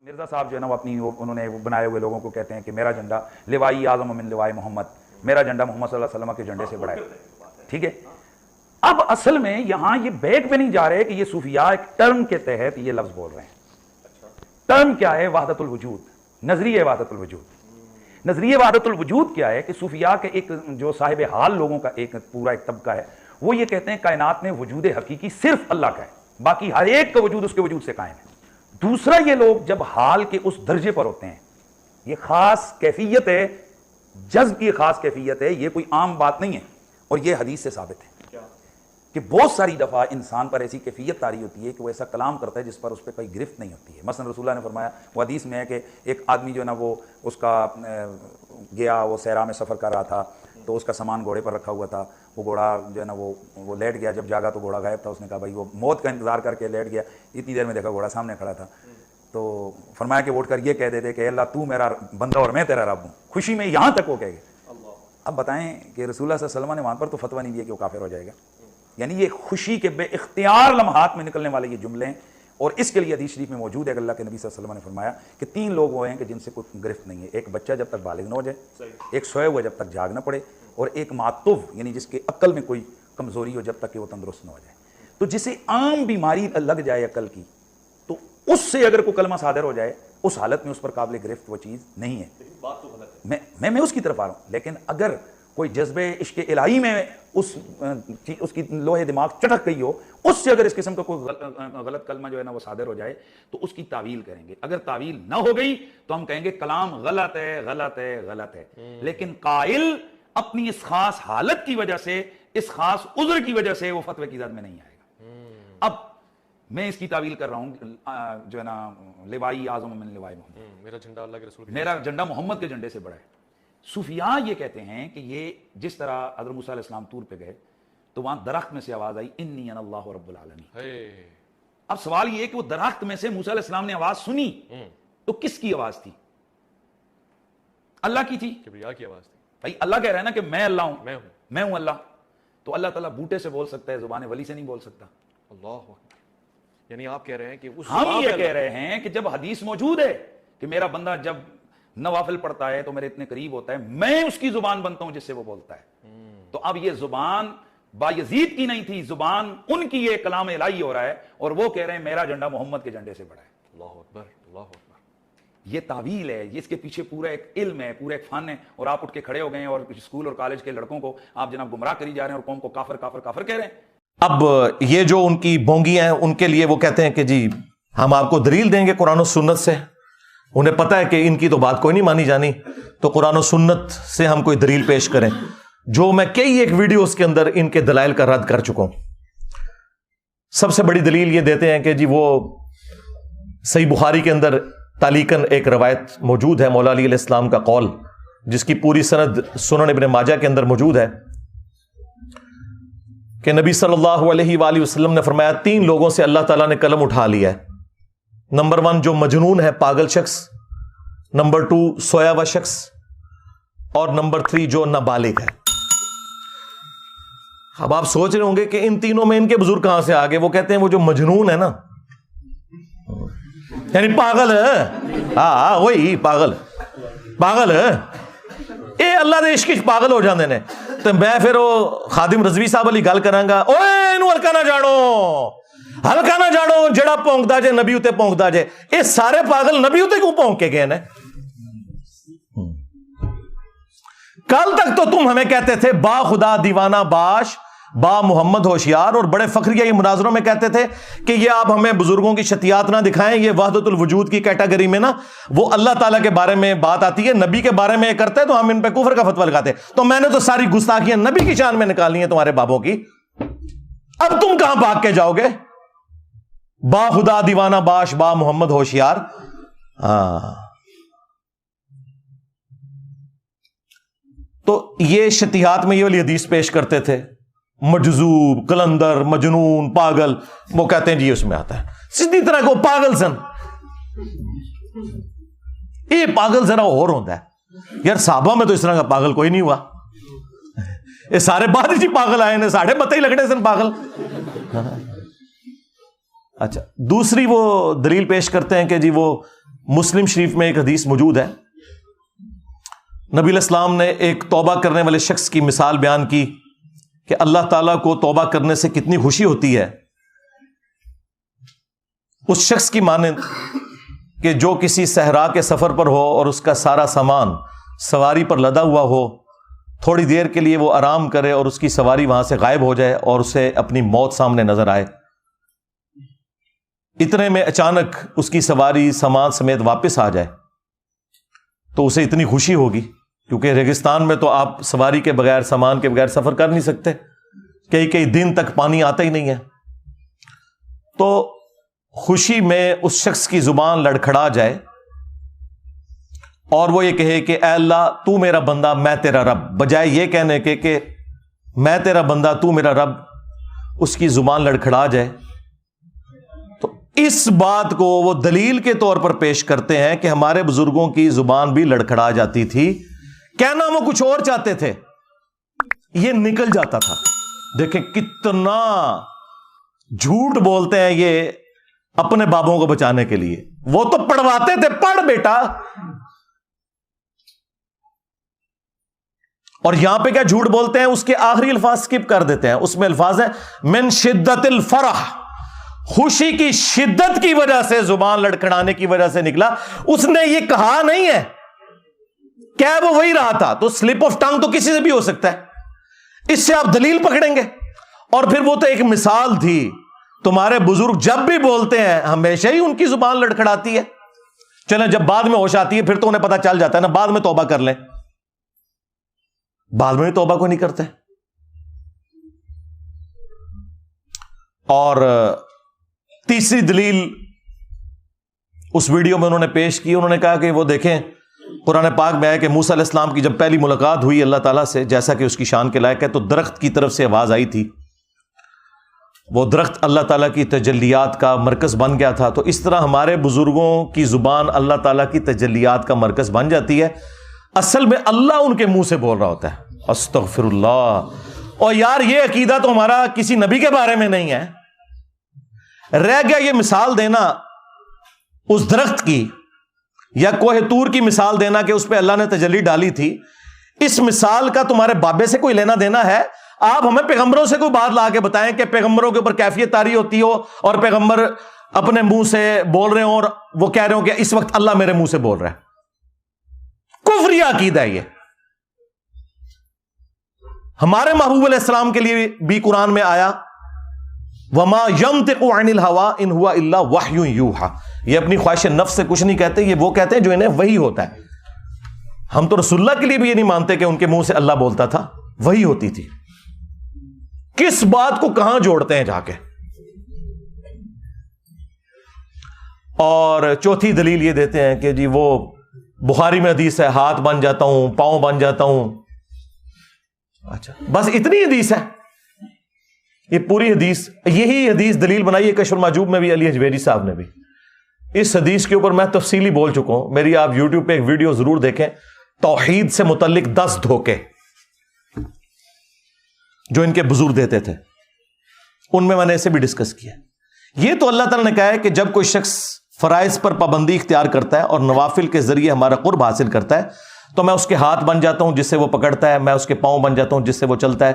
مرزا صاحب جو ہے نا وہ اپنی انہوں نے بنائے ہوئے لوگوں کو کہتے ہیں کہ میرا جھنڈا لوائی اعظم من لواء محمد، میرا جھنڈا محمد صلی اللہ علیہ وسلم کے جھنڈے سے بڑا ہے. ٹھیک ہے. اب اصل میں یہاں یہ بیک پہ نہیں جا رہے کہ یہ صوفیاء ایک ٹرم کے تحت یہ لفظ بول رہے ہیں. ٹرم کیا ہے؟ وحدت الوجود، نظریہ وحدت الوجود. نظریہ وحدت الوجود کیا ہے کہ صوفیاء کے ایک جو صاحب حال لوگوں کا ایک پورا ایک طبقہ ہے، وہ یہ کہتے ہیں کائنات میں وجود حقیقی صرف اللہ کا ہے، باقی ہر ایک کا وجود اس کے وجود سے قائم ہے. دوسرا، یہ لوگ جب حال کے اس درجے پر ہوتے ہیں، یہ خاص کیفیت ہے، جذب کی خاص کیفیت ہے، یہ کوئی عام بات نہیں ہے، اور یہ حدیث سے ثابت ہے کہ بہت ساری دفعہ انسان پر ایسی کیفیت طاری ہوتی ہے کہ وہ ایسا کلام کرتا ہے جس پر اس پہ کوئی گرفت نہیں ہوتی ہے. مثلا رسول اللہ نے فرمایا، وہ حدیث میں ہے کہ ایک آدمی جو ہے نا وہ اس کا گیا، وہ صحرا میں سفر کر رہا تھا، تو اس کا سامان گھوڑے پر رکھا ہوا تھا، وہ گھوڑا جو ہے نا وہ لیٹ گیا، جب جاگا تو گھوڑا غائب تھا. اس نے کہا بھائی، وہ موت کا انتظار کر کے لیٹ گیا، اتنی دیر میں دیکھا گھوڑا سامنے کھڑا تھا. تو فرمایا کہ اٹھ کر یہ کہہ دیتے کہ اللہ تو میرا بندہ اور میں تیرا رب ہوں. خوشی میں یہاں تک وہ کہہ گئے. اب بتائیں کہ رسول اللہ صلی اللہ علیہ وسلم نے وہاں پر تو فتویٰ نہیں دیا کہ وہ کافر ہو جائے گا. یعنی یہ خوشی کے بے اختیار لمحات میں نکلنے والے یہ جملے ہیں، اور اس کے لیے حدیث شریف میں موجود ہے کہ اللہ کے نبی صلی اللہ علیہ وسلم نے فرمایا کہ 3 لوگ وہ ہیں کہ جن سے کوئی گرفت نہیں ہے. ایک بچہ جب تک بالغ نہ ہو جائے، ایک سوئے ہوا جب تک جاگ نہ پڑے، اور ایک معتوف یعنی جس کے عقل میں کوئی کمزوری ہو جب تک کہ وہ تندرست نہ ہو جائے. تو جسے عام بیماری لگ جائے عقل کی، تو اس سے اگر کوئی کلمہ صادر ہو جائے، اس حالت میں اس پر قابل گرفت وہ چیز نہیں ہے. بات تو غلط ہے. میں اس کی طرف آ رہا ہوں. لیکن اگر کوئی جذبہ عشق الہی میں اس کی لوہے دماغ چٹک گئی ہو، اس سے اگر اس قسم کا کوئی غلط کلمہ جو ہے نا وہ صادر ہو جائے، تو اس کی تعویل کریں گے. اگر تعویل نہ ہو گئی تو ہم کہیں گے کلام غلط ہے، غلط ہے، غلط ہے. لیکن قائل اپنی اس خاص حالت کی وجہ سے، اس خاص عذر کی وجہ سے وہ فتوے کی زد میں نہیں آئے گا. اب میں اس کی تعویل کر رہا ہوں جو ہے نا لوائی اعظم من لواء محمد، میرا جھنڈا اللہ کے رسول، میرا جھنڈا محمد کے جھنڈے سے بڑا ہے. صوفیاء یہ کہتے ہیں کہ یہ جس طرح حضرت موسیٰ علیہ السلام طور پہ گئے تو وہاں درخت میں سے آواز آئی انی انا اللہ رب العالمین. اب سوال یہ ہے کہ وہ درخت میں سے موسیٰ علیہ السلام نے آواز سنی تو کس کی آواز تھی؟ اللہ کی تھی. کبریا کی آواز تھی. بھائی اللہ کہہ رہا ہے نا کہ میں اللہ ہوں، میں ہوں اللہ. تو اللہ تعالیٰ بوٹے سے بول سکتا ہے، زبان ولی سے نہیں بول سکتا. اللہ اکبر. یعنی آپ کہہ رہے ہیں کہ ہم یہ کہہ رہے ہیں کہ جب حدیث موجود ہے کہ میرا بندہ جب نوافل پڑھتا ہے تو میرے اتنے قریب ہوتا ہے، میں اس کی زبان بنتا ہوں جس سے وہ بولتا ہے. تو اب یہ زبان بایزید کی نہیں تھی، زبان ان کی یہ کلام الہی ہو رہا ہے، اور وہ کہہ رہے ہیں میرا جھنڈا محمد کے جھنڈے سے بڑا ہے. اللہ اکبر، اللہ اکبر. یہ تعویل ہے، اس کے پیچھے پورا ایک علم ہے، پورا ایک فن ہے. اور آپ اٹھ کے کھڑے ہو گئے ہیں اور اسکول اور کالج کے لڑکوں کو آپ جناب گمراہ کری جا رہے ہیں اور قوم کو کافر کافر کافر کہہ رہے ہیں. اب یہ جو ان کی بونگیاں ہیں، ان کے لیے وہ کہتے ہیں کہ جی ہم آپ کو دلیل دیں گے قرآن و سنت سے. انہیں پتہ ہے کہ ان کی تو بات کوئی نہیں مانی جانی، تو قرآن و سنت سے ہم کوئی دلیل پیش کریں. جو میں کئی ایک ویڈیوز کے اندر ان کے دلائل کا رد کر چکا ہوں. سب سے بڑی دلیل یہ دیتے ہیں کہ جی وہ صحیح بخاری کے اندر تعلیقاً ایک روایت موجود ہے مولا علی علیہ السلام کا قول، جس کی پوری سند سنن ابن ماجہ کے اندر موجود ہے، کہ نبی صلی اللہ علیہ وآلہ وسلم نے فرمایا 3 لوگوں سے اللہ تعالیٰ نے قلم اٹھا لیا ہے. نمبر 1 جو مجنون ہے، پاگل شخص. نمبر 2 سویا ہوا شخص. اور نمبر 3 جو نابالغ ہے. اب آپ سوچ رہے ہوں گے کہ ان تینوں میں ان کے بزرگ کہاں سے آ گئے. وہ کہتے ہیں وہ جو مجنون ہے نا، یعنی پاگل ہے. ہاں وہی پاگل ہے. اے اللہ دے عشق پاگل ہو جاندے نے. تو میں پھر وہ خادم رضوی صاحب والی گل کراں گا، اوے اینو ہلکا نہ جاڑو جڑا پونکدا جے نبی اتے پونکدا جے. اے سارے پاگل نبی اتے کیوں پونک کے گئے نے؟ کل تک تو تم ہمیں کہتے تھے با خدا دیوانہ باش، با محمد ہوشیار، اور بڑے فخریہ یہ مناظروں میں کہتے تھے کہ یہ آپ ہمیں بزرگوں کی شتیات نہ دکھائیں. یہ وحدت الوجود کی کیٹیگری میں نا وہ اللہ تعالیٰ کے بارے میں بات آتی ہے، نبی کے بارے میں کرتے ہیں تو ہم ان پہ کفر کا فتویٰ لگاتے. تو میں نے تو ساری گستاخیاں نبی کی شان میں نکالنی ہیں تمہارے بابوں کی. اب تم کہاں بھاگ کے جاؤ گے؟ با خدا دیوانہ باش، با محمد ہوشیار. تو یہ شتیہات میں یہ والی حدیث پیش کرتے تھے، مجذوب، کلندر، مجنون، پاگل. وہ کہتے ہیں جی اس میں آتا ہے سیدھی طرح کو پاگل سن. یہ پاگل ذرا اور ہوتا ہے یار. صحابہ میں تو اس طرح کا پاگل کوئی نہیں ہوا. یہ سارے بعد ہی پاگل آئے نے، ساڑھے متے ہی لگنے سن پاگل. اچھا دوسری وہ دلیل پیش کرتے ہیں کہ جی وہ مسلم شریف میں ایک حدیث موجود ہے. نبی علیہ السلام نے ایک توبہ کرنے والے شخص کی مثال بیان کی کہ اللہ تعالیٰ کو توبہ کرنے سے کتنی خوشی ہوتی ہے. اس شخص کی مانند کہ جو کسی صحرا کے سفر پر ہو اور اس کا سارا سامان سواری پر لدا ہوا ہو, تھوڑی دیر کے لیے وہ آرام کرے اور اس کی سواری وہاں سے غائب ہو جائے اور اسے اپنی موت سامنے نظر آئے. اتنے میں اچانک اس کی سواری سامان سمیت واپس آ جائے تو اسے اتنی خوشی ہوگی, کیونکہ ریگستان میں تو آپ سواری کے بغیر, سامان کے بغیر سفر کر نہیں سکتے, کئی دن تک پانی آتا ہی نہیں ہے. تو خوشی میں اس شخص کی زبان لڑکھڑا جائے اور وہ یہ کہے کہ اے اللہ تو میرا بندہ میں تیرا رب, بجائے یہ کہنے کے کہ میں تیرا بندہ تو میرا رب, اس کی زبان لڑکھڑا جائے. تو اس بات کو وہ دلیل کے طور پر پیش کرتے ہیں کہ ہمارے بزرگوں کی زبان بھی لڑکھڑا جاتی تھی, کہنا وہ کچھ اور چاہتے تھے, یہ نکل جاتا تھا. دیکھیں کتنا جھوٹ بولتے ہیں یہ اپنے بابوں کو بچانے کے لیے. وہ تو پڑھواتے تھے, پڑھ بیٹا, اور یہاں پہ کیا جھوٹ بولتے ہیں, اس کے آخری الفاظ سکپ کر دیتے ہیں. اس میں الفاظ ہیں من شدت الفرح, خوشی کی شدت کی وجہ سے, زبان لڑکھڑانے کی وجہ سے نکلا. اس نے یہ کہا نہیں ہے, کیا وہ وہی رہا تھا. تو سلپ آف ٹنگ تو کسی سے بھی ہو سکتا ہے, اس سے آپ دلیل پکڑیں گے. اور پھر وہ تو ایک مثال تھی, تمہارے بزرگ جب بھی بولتے ہیں ہمیشہ ہی ان کی زبان لڑکھڑاتی ہے. چلیں جب بعد میں ہوش آتی ہے پھر تو انہیں پتا چل جاتا ہے نا, بعد میں توبہ کر لیں. بعد میں توبہ کو نہیں کرتے. اور تیسری دلیل اس ویڈیو میں انہوں نے پیش کی, انہوں نے کہا کہ وہ دیکھیں قرآن پاک میں ہے کہ موسیٰ علیہ السلام کی جب پہلی ملاقات ہوئی اللہ تعالیٰ سے, جیسا کہ اس کی شان کے لائق ہے, تو درخت کی طرف سے آواز آئی تھی. وہ درخت اللہ تعالیٰ کی تجلیات کا مرکز بن گیا تھا. تو اس طرح ہمارے بزرگوں کی زبان اللہ تعالیٰ کی تجلیات کا مرکز بن جاتی ہے. اصل میں اللہ ان کے منہ سے بول رہا ہوتا ہے. استغفر اللہ. اور یار یہ عقیدہ تو ہمارا کسی نبی کے بارے میں نہیں ہے. رہ گیا یہ مثال دینا اس درخت کی یا کوہ طور کی مثال دینا کہ اس پہ اللہ نے تجلی ڈالی تھی. اس مثال کا تمہارے بابے سے کوئی لینا دینا ہے؟ آپ ہمیں پیغمبروں سے کوئی بات لا کے بتائیں کہ پیغمبروں کے اوپر کیفیت طاری ہوتی ہو اور پیغمبر اپنے منہ سے بول رہے ہوں اور وہ کہہ رہے ہوں کہ اس وقت اللہ میرے منہ سے بول رہا ہے. کفری عقیدہ ہے یہ. ہمارے محبوب علیہ السلام کے لیے بھی قرآن میں آیا وما ينطق عن الهوى ان هو الا وحی یوحى, یہ اپنی خواہش نفس سے کچھ نہیں کہتے, یہ وہ کہتے ہیں جو انہیں وحی ہوتا ہے. ہم تو رسول اللہ کے لیے بھی یہ نہیں مانتے کہ ان کے منہ سے اللہ بولتا تھا, وحی ہوتی تھی. کس بات کو کہاں جوڑتے ہیں جا کے. اور چوتھی دلیل یہ دیتے ہیں کہ جی وہ بخاری میں حدیث ہے ہاتھ بن جاتا ہوں, پاؤں بن جاتا ہوں. اچھا بس اتنی حدیث ہے, یہ پوری حدیث, یہی حدیث دلیل بنائی ہے کشف المحجوب میں بھی علی حجویری صاحب نے بھی. اس حدیث کے اوپر میں تفصیلی بول چکا ہوں, میری آپ یوٹیوب پہ ایک ویڈیو ضرور دیکھیں, توحید سے متعلق 10 دھوکے جو ان کے بزرگ دیتے تھے, ان میں نے اسے بھی ڈسکس کیا. یہ تو اللہ تعالیٰ نے کہا ہے کہ جب کوئی شخص فرائض پر پابندی اختیار کرتا ہے اور نوافل کے ذریعے ہمارا قرب حاصل کرتا ہے تو میں اس کے ہاتھ بن جاتا ہوں جس سے وہ پکڑتا ہے, میں اس کے پاؤں بن جاتا ہوں جس سے وہ چلتا ہے,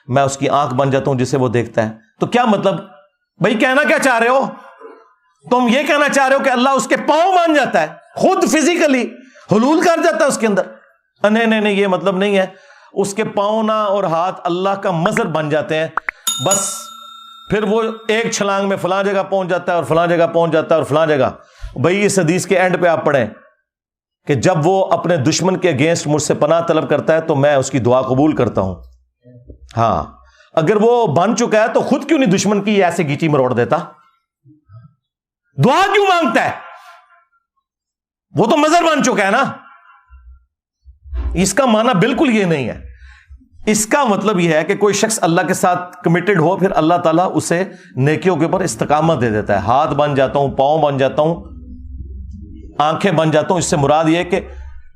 میں اس کی آنکھ بن جاتا ہوں جس سے وہ دیکھتا ہے. تو کیا مطلب بھائی, کہنا کیا چاہ رہے ہو تم؟ یہ کہنا چاہ رہے ہو کہ اللہ اس کے پاؤں بن جاتا ہے, خود فزیکلی حلول کر جاتا ہے اس کے اندر؟ نہیں, یہ مطلب نہیں ہے. اس کے پاؤں نہ اور ہاتھ اللہ کا مظہر بن جاتے ہیں. بس پھر وہ ایک چھلانگ میں فلاں جگہ پہنچ جاتا ہے اور فلاں جگہ پہنچ جاتا ہے اور فلاں جگہ. بھائی اس حدیث کے اینڈ پہ آپ پڑھیں کہ جب وہ اپنے دشمن کے اگینسٹ مجھ سے پناہ طلب کرتا ہے تو میں اس کی دعا قبول کرتا ہوں. ہاں اگر وہ بن چکا ہے تو خود کیوں نہیں دشمن کی ایسے گیچی مروڑ دیتا؟ دعا کیوں مانگتا ہے؟ وہ تو مظہر بن چکا ہے نا. اس کا معنی بالکل یہ نہیں ہے. اس کا مطلب یہ ہے کہ کوئی شخص اللہ کے ساتھ کمیٹڈ ہو, پھر اللہ تعالیٰ اسے نیکیوں کے اوپر استقامت دے دیتا ہے. ہاتھ بن جاتا ہوں, پاؤں بن جاتا ہوں, آنکھیں بن جاتا ہوں. اس سے مراد یہ ہے کہ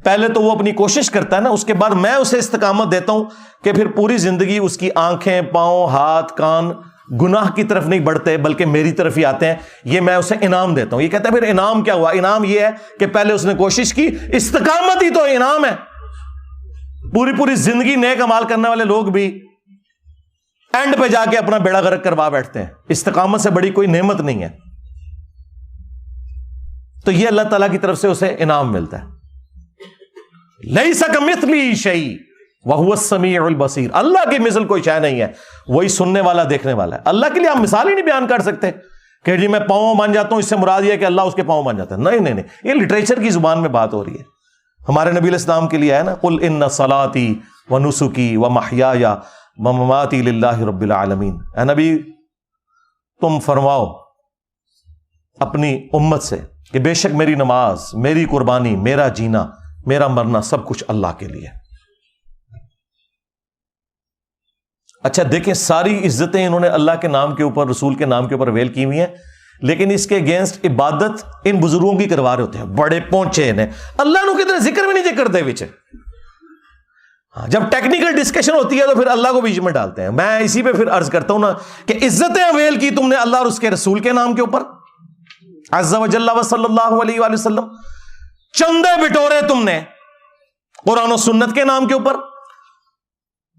پہلے تو وہ اپنی کوشش کرتا ہے نا, اس کے بعد میں اسے استقامت دیتا ہوں کہ پھر پوری زندگی اس کی آنکھیں, پاؤں, ہاتھ, کان گناہ کی طرف نہیں بڑھتے بلکہ میری طرف ہی آتے ہیں، یہ میں اسے انعام دیتا ہوں۔ یہ کہتا ہے پھر انعام کیا ہوا؟ انعام یہ ہے کہ پہلے اس نے کوشش کی، استقامت ہی تو انعام ہے۔ پوری پوری زندگی نیک اعمال کرنے والے لوگ بھی اینڈ پہ جا کے اپنا بیڑا غرق کروا بیٹھتے ہیں۔ استقامت سے بڑی کوئی نعمت نہیں ہے۔ تو یہ اللہ تعالیٰ کی طرف سے اسے انعام ملتا ہے۔ لیس کمثلہ شیء وہو السمیع البصیر، اللہ کی مثل کوئی شے نہیں ہے، وہی سننے والا دیکھنے والا ہے۔ اللہ کے لیے آپ مثال ہی نہیں بیان کر سکتے کہ جی میں پاؤں بن جاتا ہوں، اس سے مراد یہ ہے کہ اللہ اس کے پاؤں بن جاتا ہے۔ نہیں نہیں نہیں، یہ لٹریچر کی زبان میں بات ہو رہی ہے۔ ہمارے نبی علیہ السلام کے لیے ہے نا، قل ان صلاتی ونسکی ومحیای ومماتی للہ رب العالمین۔ اے نبی تم فرماؤ اپنی امت سے کہ بے شک میری نماز، میری قربانی، میرا جینا، میرا مرنا سب کچھ اللہ کے لیے۔ اچھا دیکھیں، ساری عزتیں انہوں نے اللہ کے نام کے اوپر، رسول کے نام کے اوپر ویل کی ہوئی ہیں، لیکن اس کے اگینسٹ عبادت ان بزرگوں کی کروا رہے ہوتے ہیں، بڑے پہنچے نے اللہ نو کدھر ذکر بھی نہیں کرتے وچ۔ جب ٹیکنیکل ڈسکشن ہوتی ہے تو پھر اللہ کو بیچ میں ڈالتے ہیں۔ میں اسی پہ پھر عرض کرتا ہوں نا کہ عزتیں اویل کی تم نے اللہ اور اس کے رسول کے نام کے اوپر، عز و جل و صلی اللہ علیہ وآلہ وسلم، چندے بٹورے تم نے قرآن و سنت کے نام کے اوپر،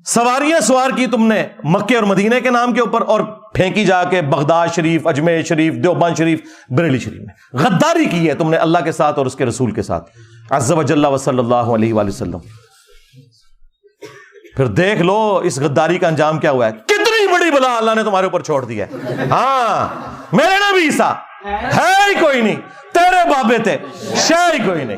سواریاں سوار کی تم نے مکے اور مدینے کے نام کے اوپر، اور پھینکی جا کے بغداد شریف، اجمیر شریف، دیوبند شریف، بریلی شریف میں۔ غداری کی ہے تم نے اللہ کے ساتھ اور اس کے رسول کے ساتھ، عز و جل و صلی اللہ علیہ وآلہ وسلم۔ پھر دیکھ لو اس غداری کا انجام کیا ہوا ہے، کتنی بڑی بلا اللہ نے تمہارے اوپر چھوڑ دی ہے۔ ہاں میرے نبی عیسیٰ ہے ہی کوئی نہیں، تیرے بابے تھے، شے ہی کوئی نہیں۔